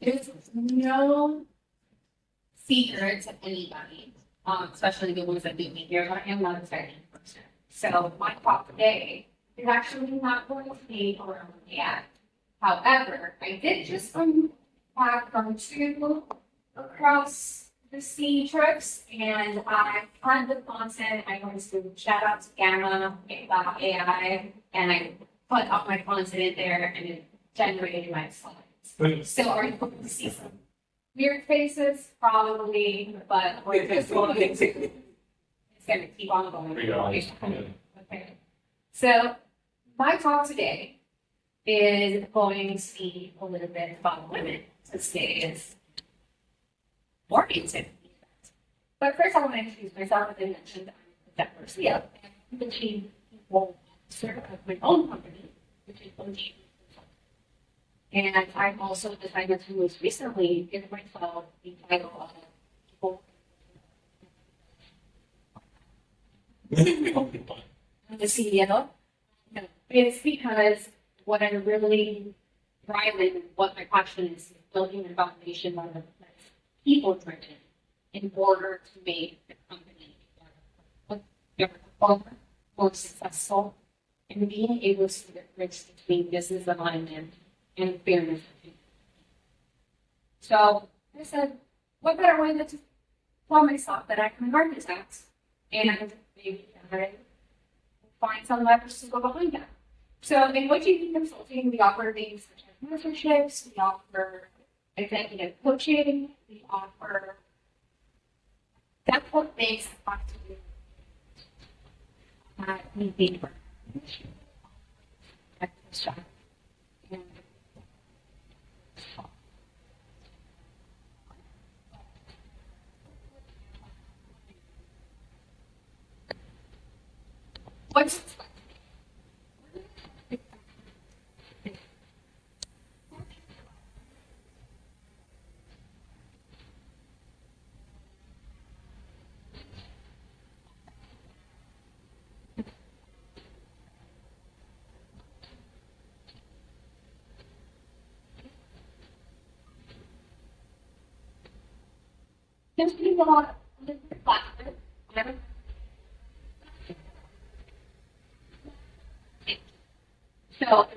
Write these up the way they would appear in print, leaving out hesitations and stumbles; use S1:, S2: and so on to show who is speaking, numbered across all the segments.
S1: There's no secret to anybody, especially the ones that do me here. I am not a very person. So my talk today is actually not going to be around AI. However, I did just come back from two across the sea trips, and I had the content. I wanted to shout out to Gamma about AI, and I put all my content in there, and it generated my slides. So are you going to see some weird faces? Probably, but we're just going to it's going to keep on going. Okay. So my talk today is going to be a little bit about women, since today is oriented. But first, I want to introduce myself. As I mentioned, I'm diversity of the chief people officer of my own company, which is Unwavering. And I've also decided to most recently give myself the title of people. The CEO. It's because what I really drive in, what my passion is building a foundation on the people driven in order to make the company more successful and being able to see the difference between business alignment and fairness. So I said, what better way than to tell myself that I can an architect and maybe I find some leverage to go behind that. So in WGB Consulting, we offer things such as mentorships, we offer executive coaching, we offer that's what makes us do we think what's just be a lot of so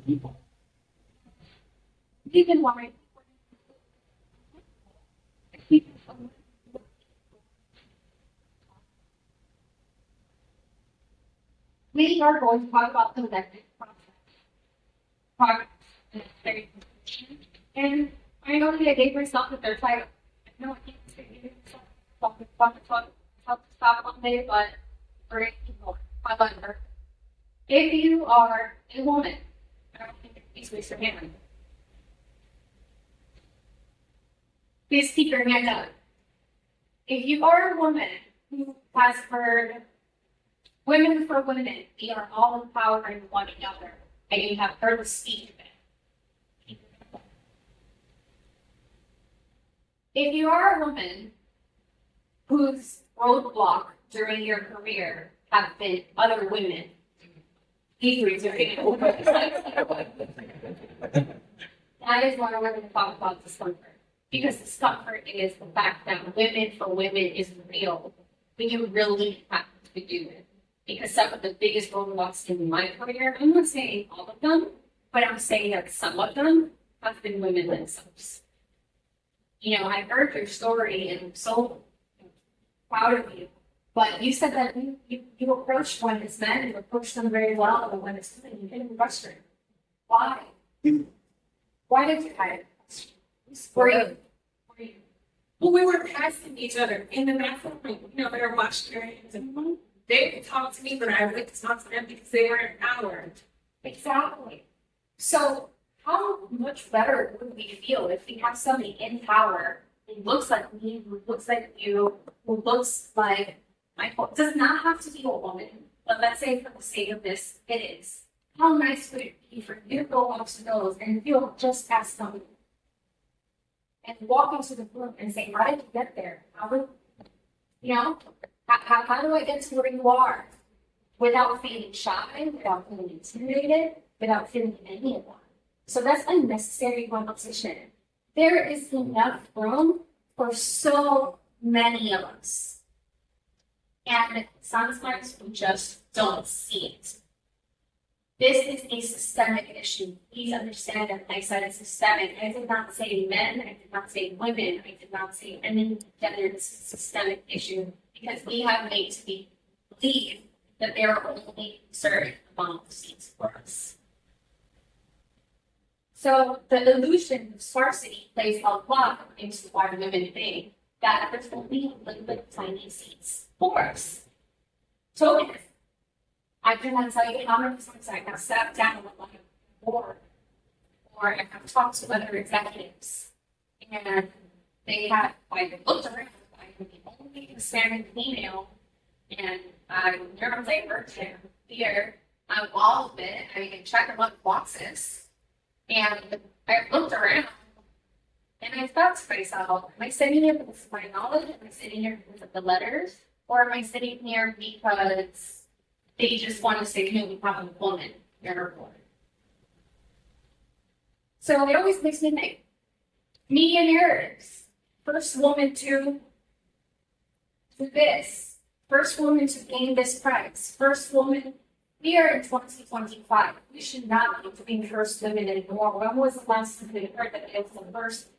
S2: people.
S1: even why we are going to talk about the electric process, and it's very important. And I know that I gave myself the third title. I know I can't say it. Stop one day, but great people. However, if you are a woman, I don't think please raise your hand. Please keep your hand up. If you are a woman who has heard women for women, we are all empowering one another, and you have heard the speech of it. If you are a woman whose roadblock during your career have been other women, please raise your hand. That is why we're going to talk about discomfort. Because discomfort is the fact that women for women is real, but you really have to do it. Because some of the biggest roadblocks in my career, I'm not saying all of them, but I'm saying that some of them have been women themselves. You know, I heard your story and I'm so proud of you. But you said that you approached when it's men, you approached them very well, but when it's women, you didn't question. Why? Why did you hide it? Were you?
S2: Well, we were passing each other in the bathroom. They were washing their hands. And they would talk to me, but I would talk to them because they were empowered.
S1: Exactly. So how much better would we feel if we have somebody in power who looks like me, who looks like you, who looks like Michael? It does not have to be a woman, but let's say for the sake of this, it is. How nice would it be for you to go up to those and feel just as somebody? And walk into the room and say, how did you get there? How do I get to where you are? Without feeling shy, without feeling intimidated, without feeling any of that. So that's unnecessary competition. There is enough room for so many of us. And sometimes we just don't see it. This is a systemic issue. Please understand that I said it's systemic. I did not say men, I did not say women, I did not say any gender. It's a systemic issue because we have made to believe that they are only certain amount of seats for us. So the illusion of scarcity plays a lot into why women think that there's only a little bit of tiny seats for us. So I cannot tell you how many times I have sat down with my board or I have talked to other executives and they have looked around, I'm the only Hispanic female and I'm neurodivergent here. I'm all of it. I can check a lot of boxes. And I looked around and I thought to myself, am I sitting here because of my knowledge? Am I sitting here because of the letters? Or am I sitting here because they just want to say, no, we have a woman in our board? So it always makes me think. Media narratives. First woman to this. First woman to gain this prize. First woman. We are in 2025. We should not be doing first women anymore. When was the last time we heard that it was the first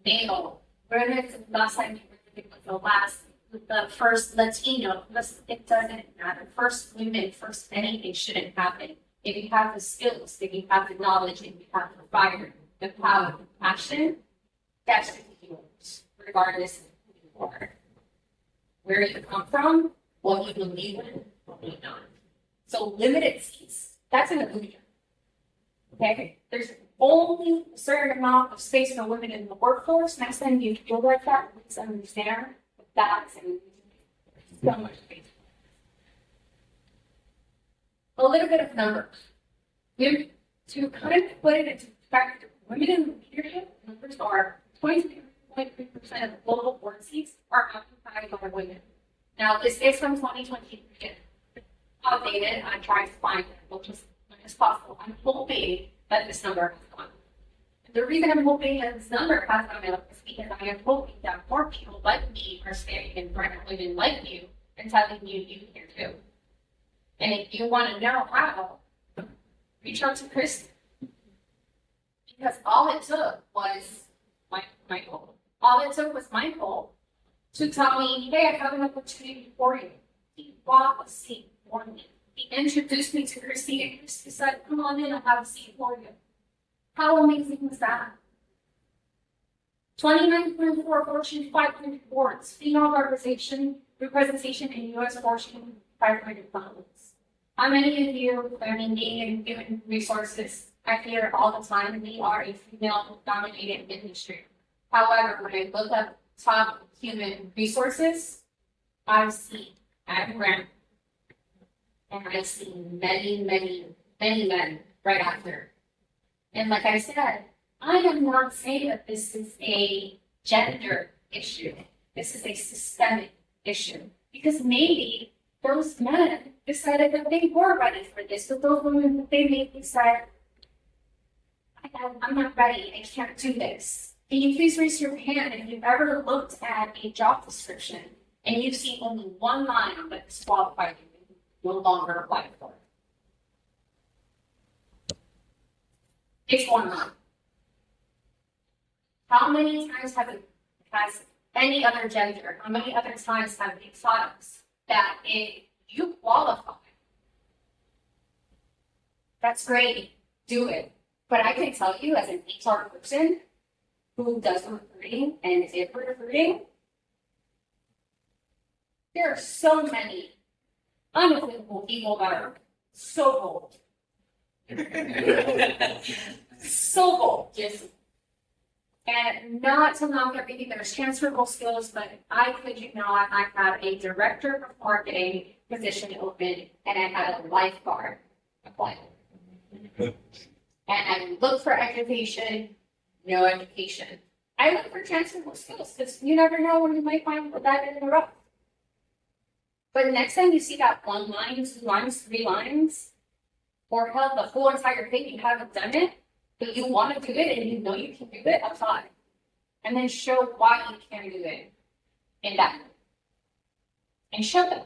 S1: male? When is the last time you heard that it was the first Latino? It doesn't matter. First women, first anything shouldn't happen. If you have the skills, if you have the knowledge, if you have the fire, the power, the passion, that should be yours, regardless of who you are, where you come from, what you believe in, what you don't. So limited seats, that's an illusion. Okay, there's only a certain amount of space for women in the workforce. Next time you feel like that, please understand that that's an illusion. So much space. A little bit of numbers. To kind of put it into perspective, women in leadership numbers are 23.3% of global board seats are occupied by women. Now, this is from 2020. Outdated. I'm trying to find it as much as possible. I'm hoping that this number has gone. The reason I'm hoping that this number has gone up is because I am hoping that more people like me are standing in front of women like you and telling you you can too. And if you want to know how, reach out to Chris. Because all it took was Michael. All it took was Michael to tell me, hey, I have an opportunity for you. He bought a seat. He introduced me to Christy and Christy said, come on in, I'll have a seat for you. How amazing was that? 29.4 Fortune 500 boards, female representation in U.S. Fortune 500 firms. How many of you, being in human resources, I hear it all the time, we are a female-dominated industry. However, when I look up top human resources, I see at Grant. And I see many, many, many men right after. And like I said, I am not saying that this is a gender issue. This is a systemic issue. Because maybe those men decided that they were ready for this. So those women, they maybe said, I'm not ready, I can't do this. Can you please raise your hand if you've ever looked at a job description and you've seen only one line that disqualified you? No longer apply for it. It's one line. How many times has any other gender, how many other times have they taught us that if you qualify, that's great, do it. But I can tell you as an HR person who does recruiting and is in recruiting, there are so many unequivocal people that are so bold. So bold, just, and not to knock everything, there's transferable skills, but I kid you not, I had a director of marketing position open, and I had a lifeguard apply. And I looked for education, no education. I look for transferable skills, because you never know when you might find that in the rough. But next time you see that 1 line, 2 lines, 3 lines, or hell, the whole entire thing, you haven't done it, but you want to do it and you know you can do it, apply. And then show why you can do it in that. And show them.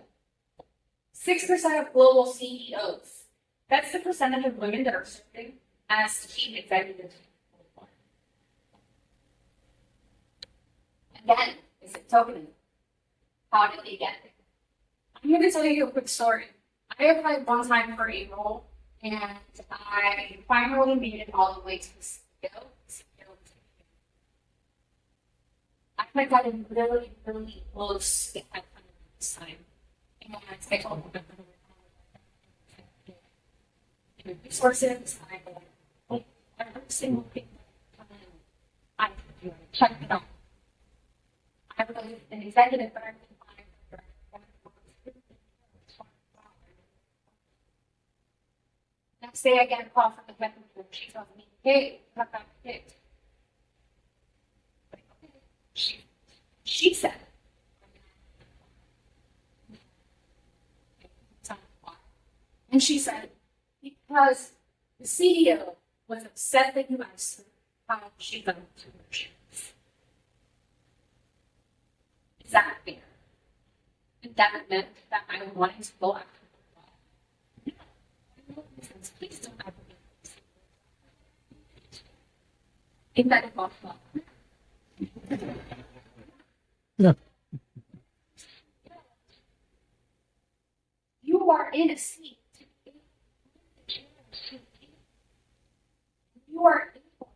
S1: 6% of global CEOs. That's the percentage of women that are serving as chief executives. Again, is it tokenism? How did they get it? I'm going to tell you a quick story. I applied one time for a role, and I finally made it all the way to the CEO. I got in really, really close at this time. And I told them resources, every single thing I checked it out. I was an executive, but I'm next day I get a call from the veteran. She tells me, hey, you have got picked. She said, and she said, because the CEO was upset that you asked her how she got to where she was. Is that fair? And that meant that I wanted to go after her. No. Please don't ever be. Isn't that involved?
S3: Yeah.
S1: You are in a seat. You are able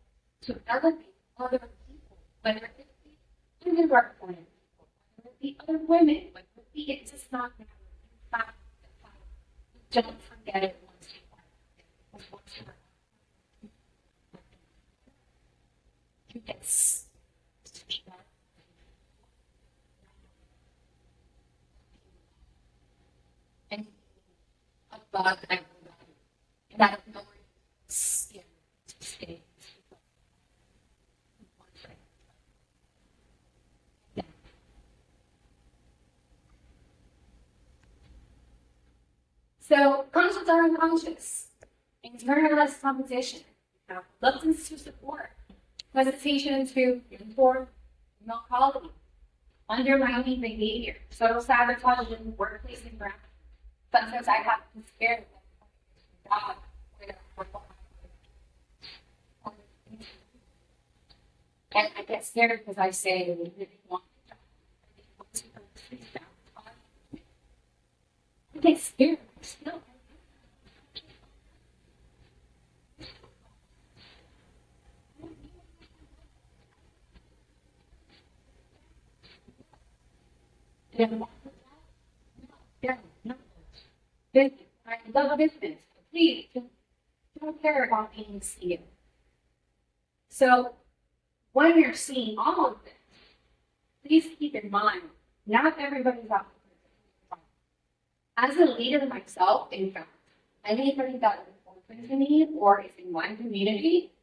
S1: to elevate other people, whether it be underrepresented people, whether it be other women, whether it be, it does not matter. In fact, don't forget it once you are. Yes. And above everybody, and out of nowhere, scared to stay. So, conscious are unconscious. Internalized competition. Reluctance to support. Hesitation to inform male quality. Undermining behavior. Social sabotage in the workplace environment. Sometimes I have to be scared of God. And I get scared because I say, I really want to I get scared. Still. I love business. Please don't care about being seen. So when you're seeing all of this, please keep in mind, not everybody's out. As a leader myself, in fact, anybody that reports to me or is in my community,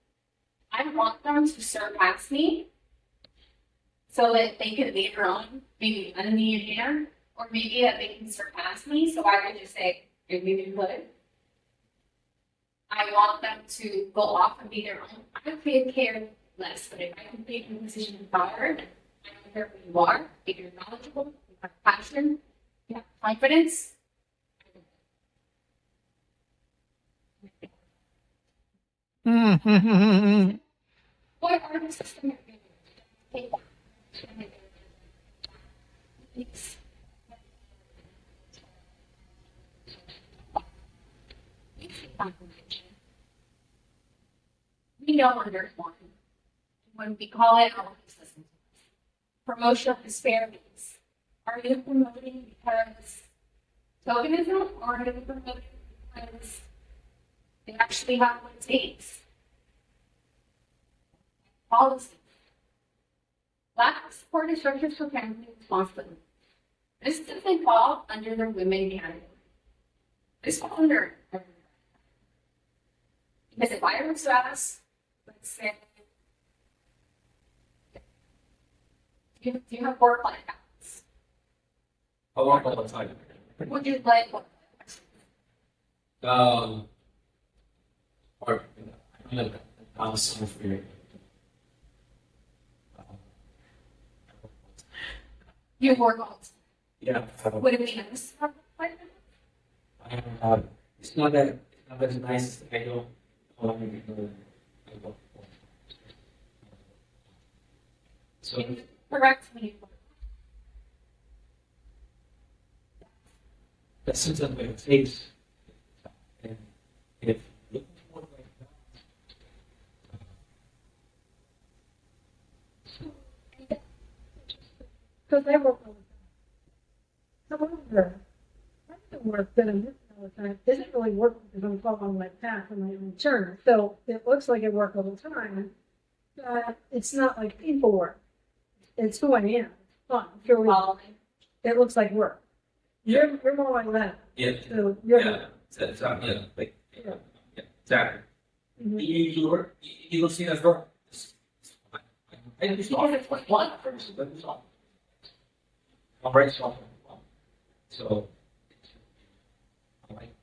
S1: I want them to surpass me so that they can later on maybe lend me a hand, or maybe that they can surpass me so I can just say, you're maybe good. I want them to go off and be their own. I could care less, but if I can be in a position of power, I don't care who you are, if you're knowledgeable, you have passion, you have confidence. What are the systemic barriers? We know when there's one. When we call it, our listen. Promotional disparities. Are you promoting because tokenism, or are you promoting because they actually have what it takes? Policy. Lack of support and structures for family responsibility. This doesn't fall under the women category. This falls under everyone. Because if I was to ask, let's say, do you have work-life balance?
S3: I work all the time.
S1: Would you like what?
S3: Or I'm gonna balance some for you.
S1: You work all
S3: Yeah.
S1: Would it be nice to have work-life balance?
S3: It's not that nice. I don't. So
S1: Correct me.
S3: that's something that it takes. And if
S4: Because they work all the time. However, I do work that I'm missing all the time isn't really work because I'm following my path and my own journey. So it looks like I work all the time, but it's not like people work. It's who I am. It's fun. It looks like work. You're more like that.
S3: yeah,
S4: So you're
S3: yeah, like
S4: Yeah.
S3: yeah, exactly.
S4: Mhm.
S3: You work. You don't see it as work. I just thought it's like one person, but it's not. I'm very soft. So I like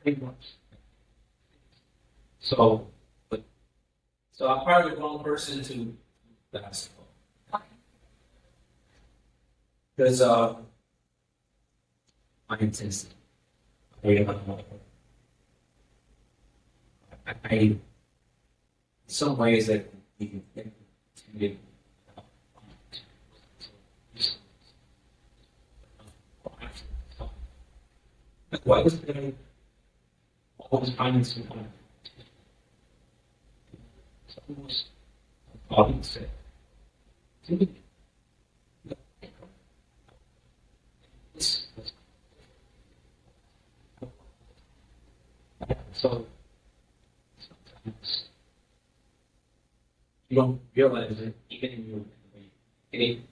S3: pretty much. So, but so I'm probably the wrong person to ask. Because my intensity. I in some ways that you can get intimidated. Like, why was there always finding someone? It's almost said. So sometimes you don't realize it even in your getting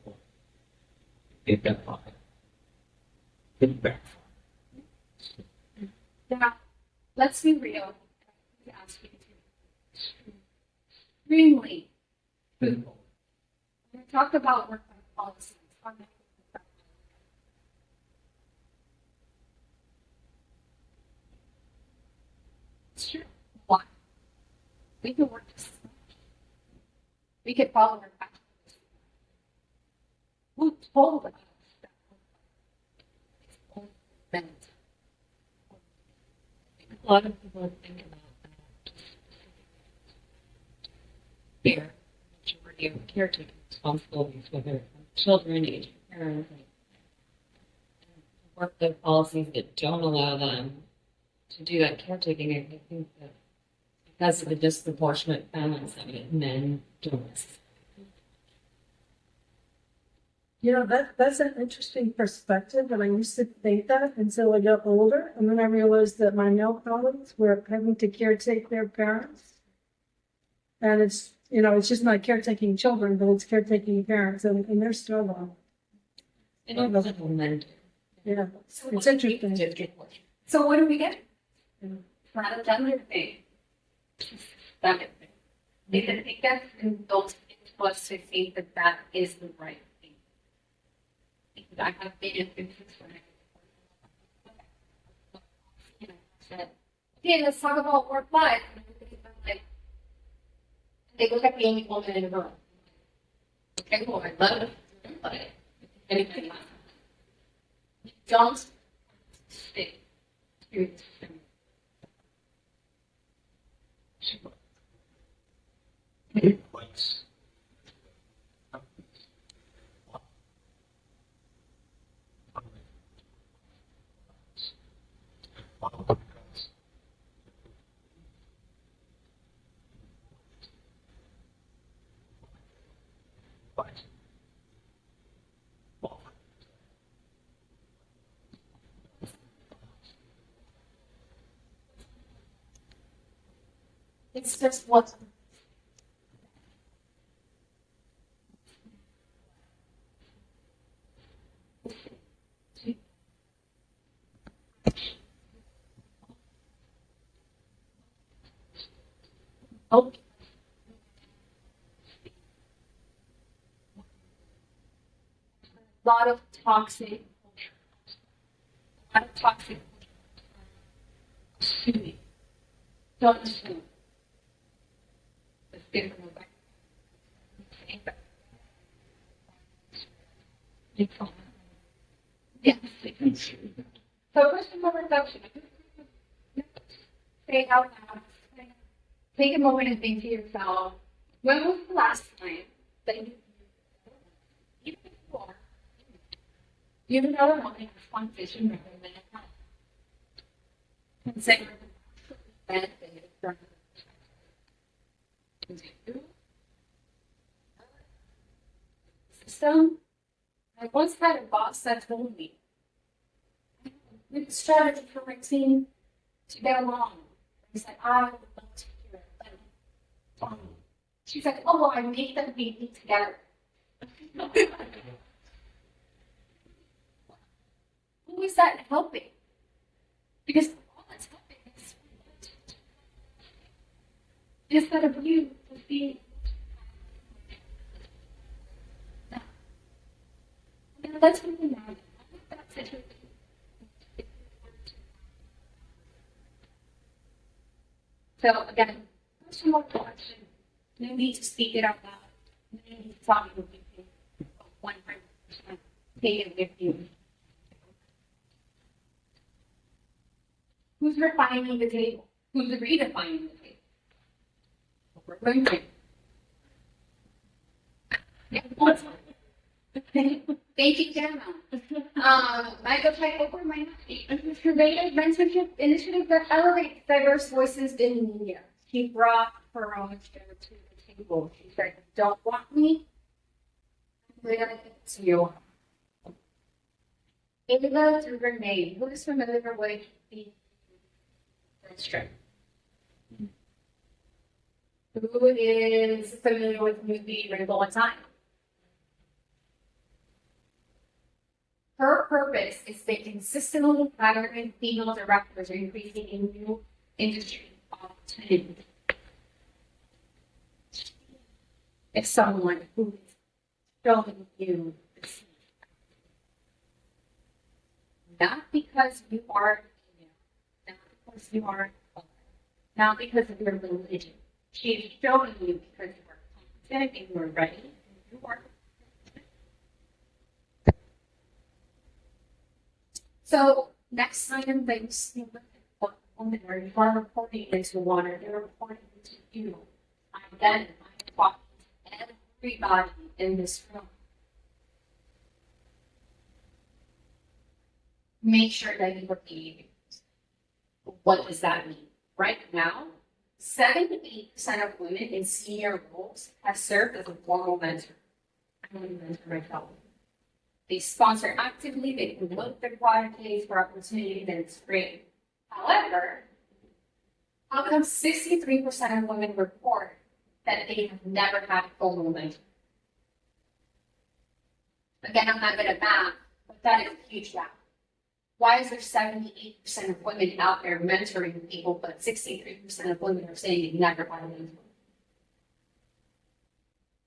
S3: get that by get back.
S1: Now, let's be real. I ask you to extremely fruitful. We talked about work-life policies. It's true. Why? We can work this. We could follow our path. Who told us that? It's only meant.
S5: A lot of people think about that. Here, majority of caretaking responsibilities, whether it's children, aging parents, and work-life policies that don't allow them to do that caretaking. I think that because of the disproportionate balance of it, men don't necessarily.
S4: You know, that's an interesting perspective, and I used to think that until I got older, and then I realized that my male colleagues were having to caretake their parents. And it's, you know, it's just not caretaking children, but it's caretaking parents, and they're struggling.
S5: And it wasn't men.
S4: Yeah,
S1: So
S4: it's
S1: what-
S4: interesting.
S1: So what do we get?
S4: Yeah.
S1: It's not a gender thing. That thing. They didn't think that indulged into us to think that that is the right thing. I have been in business when I said, okay, let's talk about work life. And everybody's been like, they look at the only woman in the room. Okay, well, I love it, but anything else. You don't stick to the thing.
S3: Place.
S1: It's just what. Oh. A lot of toxic, don't assume. It's different. Yes. So personal reflection. Say out loud. Take a moment and think to yourself, when was the last time that you, even if you are, even though we're wanting a fun vision rather than a health, consider the benefit from the system. I once had a boss that told me, the strategy for my team to get along. He said, I would love to hear it. But, she said, oh, well, I make them be together. Who is that helping? Because all that's helping is instead of you just being. And let's really imagine that situation. So again, personal reflection. No need to speak it out loud. No need to talk with people. 100%. Take it with you. Who's refining the table? Who's redefining the table? We're going to. Thank you, Dana. Michael Type over my creative mentorship initiative that elevates diverse voices in media. She brought her own share to the table. She said, don't want me? We're going to give it to you. Ava DuVernay, who is familiar with the strip? Who is familiar with the movie Wrinkle in Time? Her purpose is to consistently pattern female directors are increasing in new industry opportunities. If someone who is showing you this, not because you are female, not because you are not because of your religion. She is showing you because you are competent and you are ready and you are. So next time that you see what women are reporting into water, they're reporting into you. Identify everybody in this room. Make sure that you are being. What does that mean? Right now, 78% of women in senior roles have served as a formal mentor. I'm a mentor myself. They sponsor actively, they promote their qualities for opportunities, and it's great. However, how come 63% of women report that they have never had a formal mentor? Again, I'm not good at math, but that is a huge gap. Why is there 78% of women out there mentoring people, but 63% of women are saying they never had a mentor?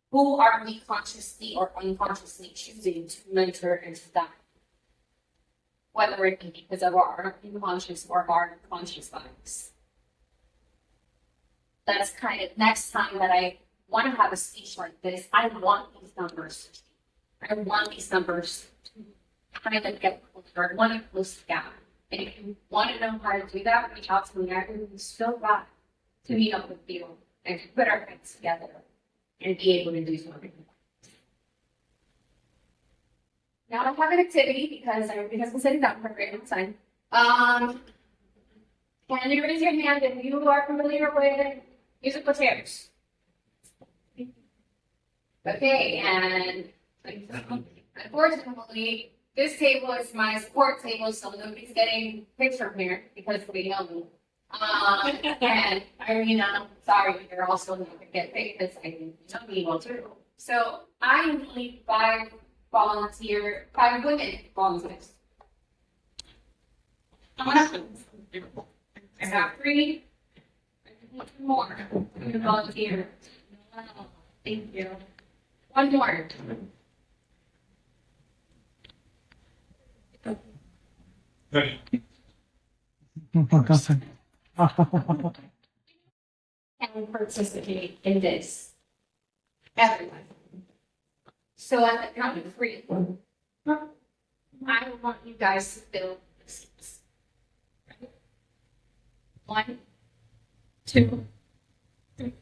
S1: Who are we consciously or unconsciously choosing to mentor and to guide? Whether it be because of our unconscious or our conscious bias. That's kind of next time that I want to have a speech like this, I want these numbers to speak. I want these numbers to kind of get closer. I want to close the gap. And if you want to know how to do that, reach out to me. I would be so glad to meet up with you and to put our heads together and be able to do something. Now I have an activity because everybody has been sitting down for a very long time. Can you raise your hand if you are familiar with musical chairs? Okay, and unfortunately, this table is my support table, so nobody's getting picture here because we know me. And Irina, sorry, you're also not gonna get paid because I didn't tell you too. So I need 5 women volunteers. What happens? I got 3. I need 2 more volunteers. Wow, thank you. 1 more. And participate in this. Everyone. So at the count of 3, I want you guys to fill the seats. 1, 2, 3.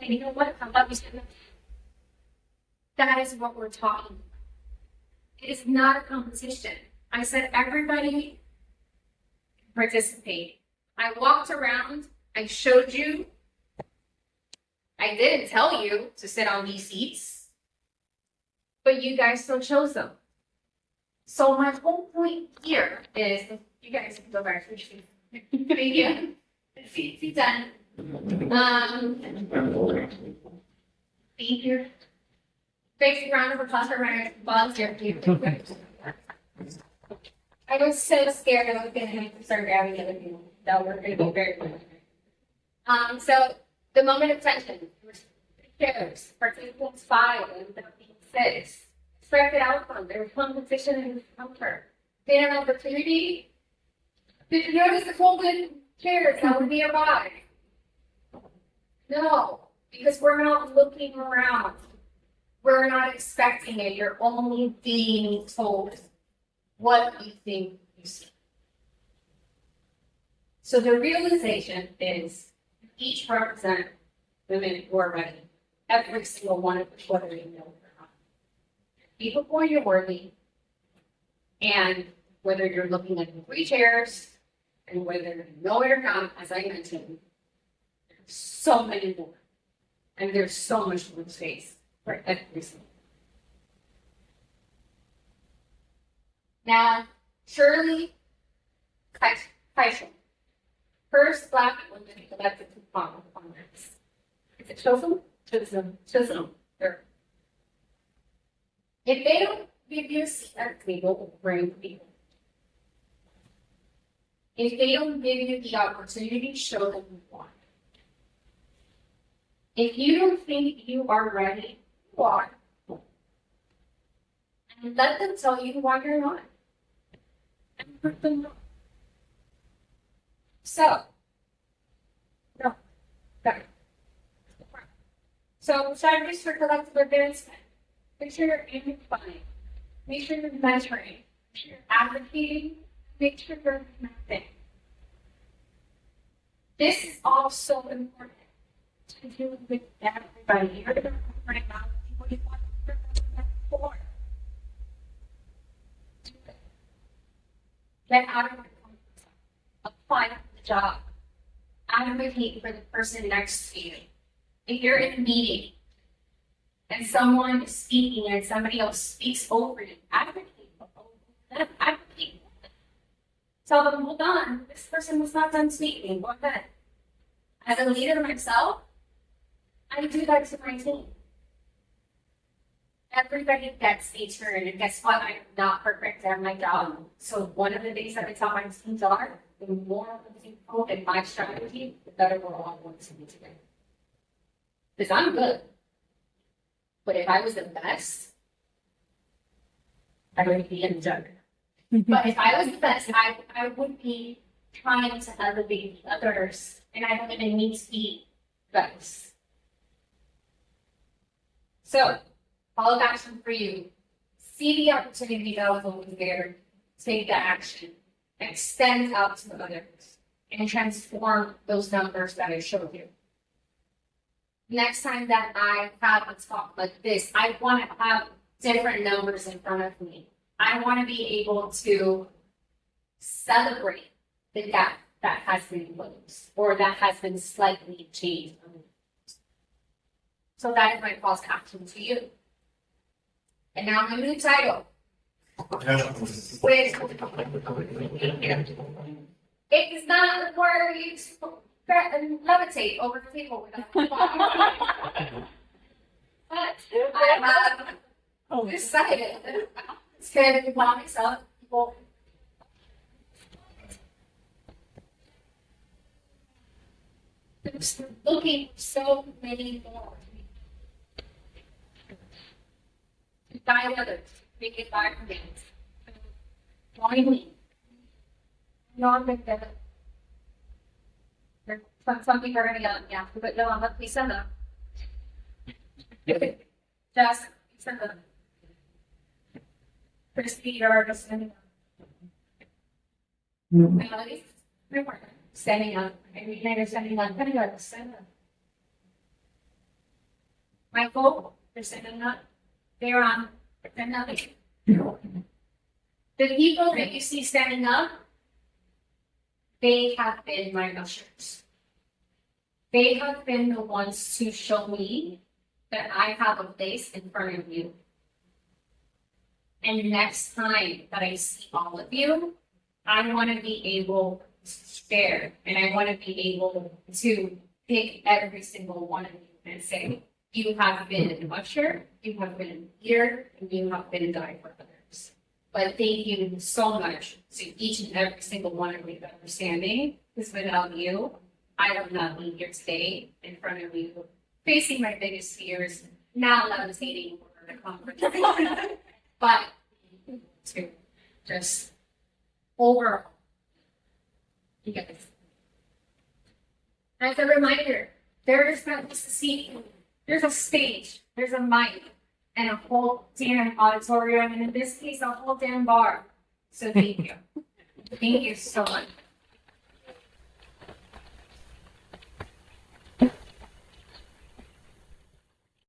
S1: You know what? I love you so much. That is what we're talking about. It is not a competition. I said everybody participate. I walked around, I showed you. I didn't tell you to sit on these seats, but you guys still chose them. So my whole point here is, you guys can go back to your seats. Thank you. Seat 10. Thank you. Big round of applause for my volunteer. I was so scared I was gonna have to start grabbing other people that were gonna be very good. So the moment of tension, chairs, participants 5 and 6. Expected outcome, there was competition and comfort. Gain an opportunity. Did you notice the folded chairs that would be nearby? No, because we're not looking around. We're not expecting it. You're only being told what you think you see. So the realization is each represent women who are ready. Every single one of which, whether you know it or not. Be before you're worthy. And whether you're looking at the 3 chairs and whether you know it or not, as I mentioned, there's so many more. And there's so much more space for every single. Now, Shirley Kaishel, first Black woman elected to Congress. Is it Chisholm? Chisholm. There. If they don't give you a seat at the table, we'll bring people. If they don't give you the opportunity, show them you want. If you don't think you are ready, you are. And let them tell you why you're not. And let them know. So, no, better. So, strategies for collective advancement. Make sure you're amplifying. Make sure you're measuring. Make sure you're advocating. Make sure you're mapping. This is all so important to do with everybody. You're going to bring out what you want to represent for. Do it. Get out of your comfort zone. Apply job. Advocate for the person next to you. If you're in a meeting and someone is speaking and somebody else speaks over you, advocate for them. Advocate. Tell them, hold on, this person was not done speaking. Go ahead. As a leader myself, I do that to my team. Everybody gets a turn, and guess what? I'm not perfect at my job. So one of the things that I tell my teams are, the more people in my strategy, the better we're all going to be together. Because I'm good. But if I was the best, I would be in the jug. But if I was the best, I would be trying to elevate others, and I don't even need to be best. So, call of action for you. See the opportunity that was over there, take the action, extend out to others, and transform those numbers that I showed you. Next time that I have a talk like this, I want to have different numbers in front of me. I want to be able to celebrate the gap that has been closed or that has been slightly changed. So that is my call to action to you. And now my new title. Which it does not require you to levitate over the table without but I'm decided to allow myself people looking for so many more. To guide others, make it by for me. Join me. Not make that. Some people are gonna yell at me after, but no, I'm not Lisa. Just Lisa. Christy or just Melody, my partner, standing up. Every night they're standing up. Pretty good, stand up. Michael, they're standing up. They're on. Stand up. The people that you see standing up, they have been my ushers. They have been the ones to show me that I have a place in front of you. And next time that I see all of you, I want to be able to share and I want to be able to pick every single one of you and say, you have been an usher, you have been a leader, and you have been a guide for others. But thank you so much to each and every single one of you that are standing, because without you, I would not be here today in front of you, facing my biggest fears, now levitating over the conference. But to just overall, you guys. As a reminder, there is not just a seat, there's a stage, there's a mic, and a whole damn auditorium, and in this case, a whole damn bar. So thank you. Thank you so much.